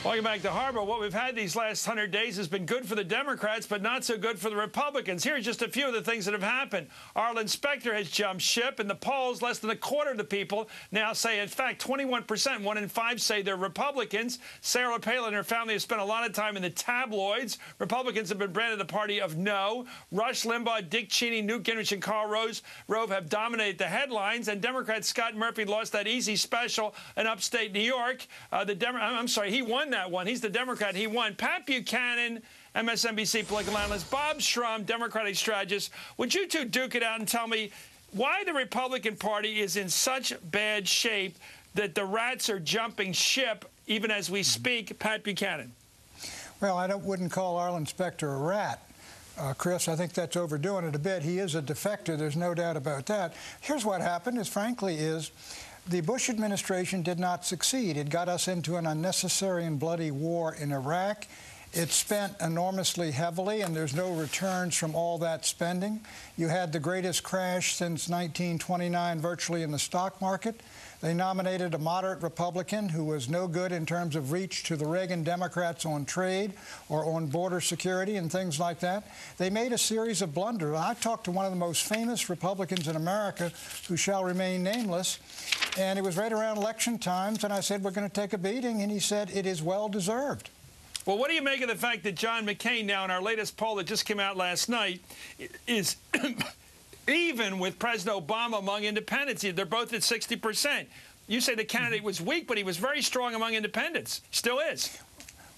Welcome back to Hardball. What we've had these last 100 days has been good for the Democrats, but not so good for the Republicans. Here are just a few of the things that have happened. Arlen Specter has jumped ship. In the polls, less than a quarter of the people now say, in fact, 21%, 1 in 5 say they're Republicans. Sarah Palin and her family have spent a lot of time in the tabloids. Republicans have been branded the party of no. Rush Limbaugh, Dick Cheney, Newt Gingrich, and Karl Rove have dominated the headlines. And Democrat Scott Murphy lost that easy special in upstate New York. He won that one. He's the Democrat. He won. Pat Buchanan, MSNBC political analyst, Bob Shrum, Democratic strategist. Would you two duke it out and tell me why the Republican Party is in such bad shape that the rats are jumping ship even as we speak? Pat Buchanan. Well, I wouldn't call Arlen Specter a rat. Chris, I think that's overdoing it a bit. He is a defector. There's no doubt about that. Here's what happened, is the Bush administration did not succeed. It got us into an unnecessary and bloody war in Iraq. It spent enormously heavily, and there's no returns from all that spending. You had the greatest crash since 1929 virtually in the stock market. They nominated a moderate Republican who was no good in terms of reach to the Reagan Democrats on trade or on border security and things like that. They made a series of blunders. I talked to one of the most famous Republicans in America who shall remain nameless, and it was right around election times, and I said, we're going to take a beating, and he said, it is well deserved. Well, what do you make of the fact that John McCain now in our latest poll that just came out last night is even with President Obama among independents? They're both at 60%. You say the candidate was weak, but he was very strong among independents. Still is.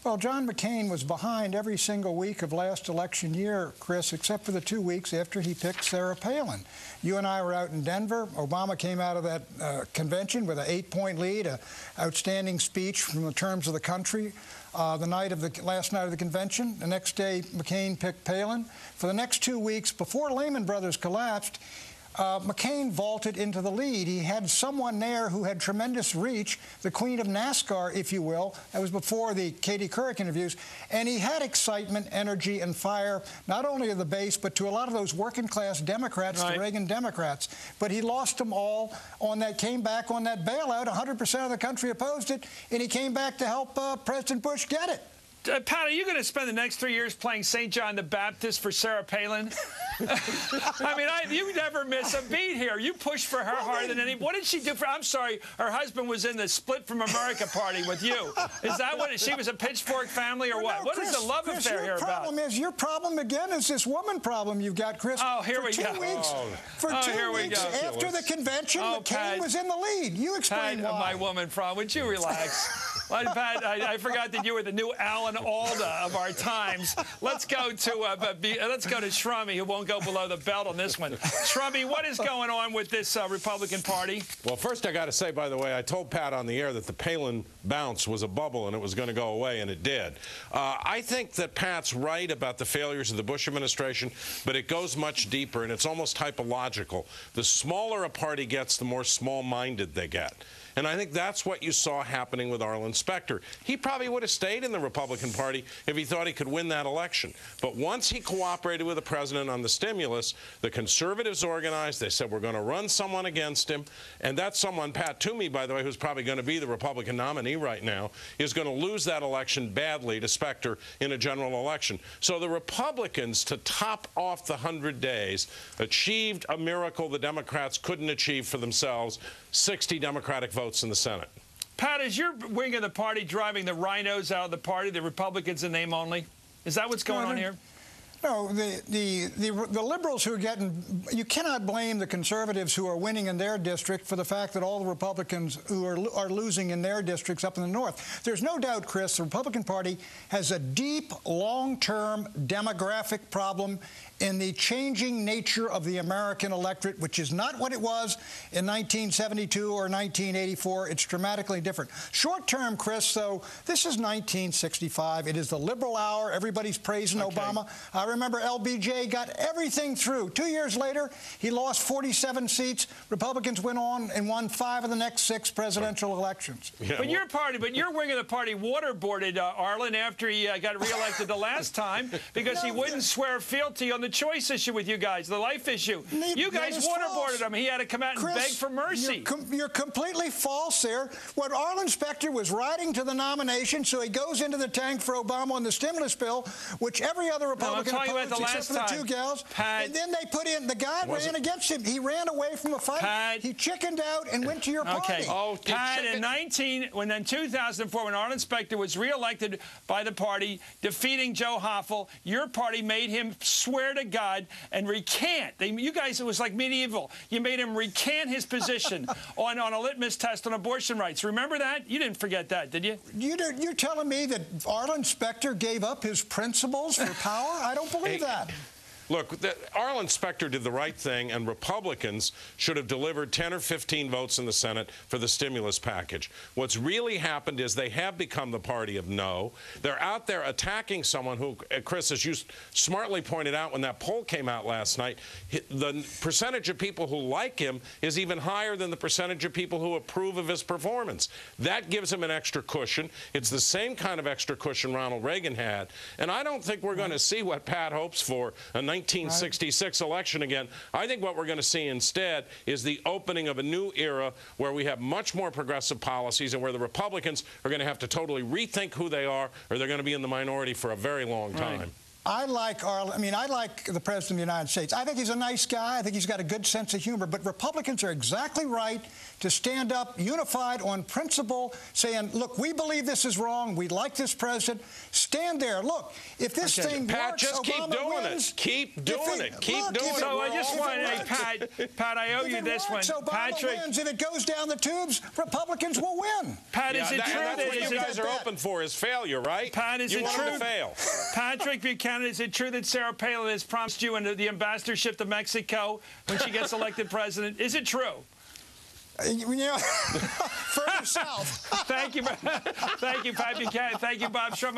Well, John McCain was behind every single week of last election year, Chris, except for the 2 weeks after he picked Sarah Palin. You and I were out in Denver. Obama came out of that convention with an 8-point lead, an outstanding speech from the terms of the country. Last night of the convention. The next day, McCain picked Palin. For the next 2 weeks, before Lehman Brothers collapsed, McCain vaulted into the lead. He had someone there who had tremendous reach, the queen of NASCAR, if you will. That was before the Katie Couric interviews. And he had excitement, energy, and fire, not only of the base, but to a lot of those working-class Democrats, right, the Reagan Democrats. But he lost them all on that, came back on that bailout. 100% of the country opposed it, and he came back to help President Bush get it. Pat, are you going to spend the next 3 years playing St. John the Baptist for Sarah Palin? I mean, you never miss a beat here. You push for her harder than any. What did she do for? I'm sorry, her husband was in the Split from America party with you. Is that what? She was a Pitchfork family or what? No, what Chris, is the love affair here about? Your problem again is this woman problem you've got, Chris. Oh, here we go. For 2 weeks after the convention, McCain was in the lead. You explain why. My woman problem. Would you relax? Pat, I forgot that you were the new Alan Alda of our times. Let's go to Shrummy, who won't go below the belt on this one. Shrummy, what is going on with this Republican Party? Well, first I got to say, by the way, I told Pat on the air that the Palin bounce was a bubble and it was going to go away, and it did. I think that Pat's right about the failures of the Bush administration, but it goes much deeper, and it's almost typological. The smaller a party gets, the more small-minded they get. And I think that's what you saw happening with Arlen Specter. He probably would have stayed in the Republican Party if he thought he could win that election. But once he cooperated with the president on the stimulus, the conservatives organized. They said, we're going to run someone against him. And that someone, Pat Toomey, by the way, who's probably going to be the Republican nominee right now, is going to lose that election badly to Specter in a general election. So the Republicans, to top off the 100 days, achieved a miracle the Democrats couldn't achieve for themselves: 60 Democratic votes in the Senate. Pat, is your wing of the party driving the rhinos out of the party, the Republicans in name only? Is that what's going on here? No, the liberals who are getting, you cannot blame the conservatives who are winning in their district for the fact that all the Republicans who are losing in their districts up in the north. There's no doubt, Chris, the Republican Party has a deep, long-term demographic problem in the changing nature of the American electorate, which is not what it was in 1972 or 1984. It's dramatically different. Short-term, Chris, though, this is 1965. It is the liberal hour. Everybody's praising Obama. I remember LBJ got everything through. 2 years later, he lost 47 seats. Republicans went on and won 5 of the next 6 presidential elections. Yeah, but your wing of the party waterboarded Arlen after he got reelected the last time because he wouldn't swear fealty on the choice issue with you guys, the life issue. You guys waterboarded him. He had to come out and beg for mercy. You're completely false there. What Arlen Specter was riding to the nomination, so he goes into the tank for Obama on the stimulus bill, which every other Republican opposed except for the 2 gals. Pat, and then they put in, the guy ran against him. He ran away from a fight. Pat, he chickened out and went to your party. Okay. Pat, in 2004, when Arlen Specter was reelected by the party, defeating Joe Hoffel, your party made him swear to God and recant. You guys, it was like medieval. You made him recant his position on a litmus test on abortion rights. Remember that? You didn't forget that, did you? You're telling me that Arlen Specter gave up his principles for power? I don't believe that. Look, Arlen Specter did the right thing, and Republicans should have delivered 10 or 15 votes in the Senate for the stimulus package. What's really happened is they have become the party of no. They're out there attacking someone who, Chris, as you smartly pointed out when that poll came out last night, the percentage of people who like him is even higher than the percentage of people who approve of his performance. That gives him an extra cushion. It's the same kind of extra cushion Ronald Reagan had. And I don't think we're going to see what Pat hopes for, a 1966 election again. I think what we're going to see instead is the opening of a new era where we have much more progressive policies and where the Republicans are going to have to totally rethink who they are, or they're going to be in the minority for a very long time. Right. I like Arlen. I mean, I like the President of the United States. I think he's a nice guy. I think he's got a good sense of humor. But Republicans are exactly right to stand up unified on principle, saying, look, we believe this is wrong. We like this president. Stand there. Look, if this thing Pat, works, just Obama keep doing wins. it. Keep doing it. Keep doing it. So I just want to, Pat, I owe you this one. Patrick, wins. If it goes down the tubes, Republicans will win. Pat, is it true that's what you guys are open for is failure, right? Pat, is it true? You want them to fail. Patrick Buchanan, is it true that Sarah Palin has promised you the ambassadorship to Mexico when she gets elected president? Is it true? You know, further south. Thank you, Pat Buchanan. Thank you, Bob Shrum.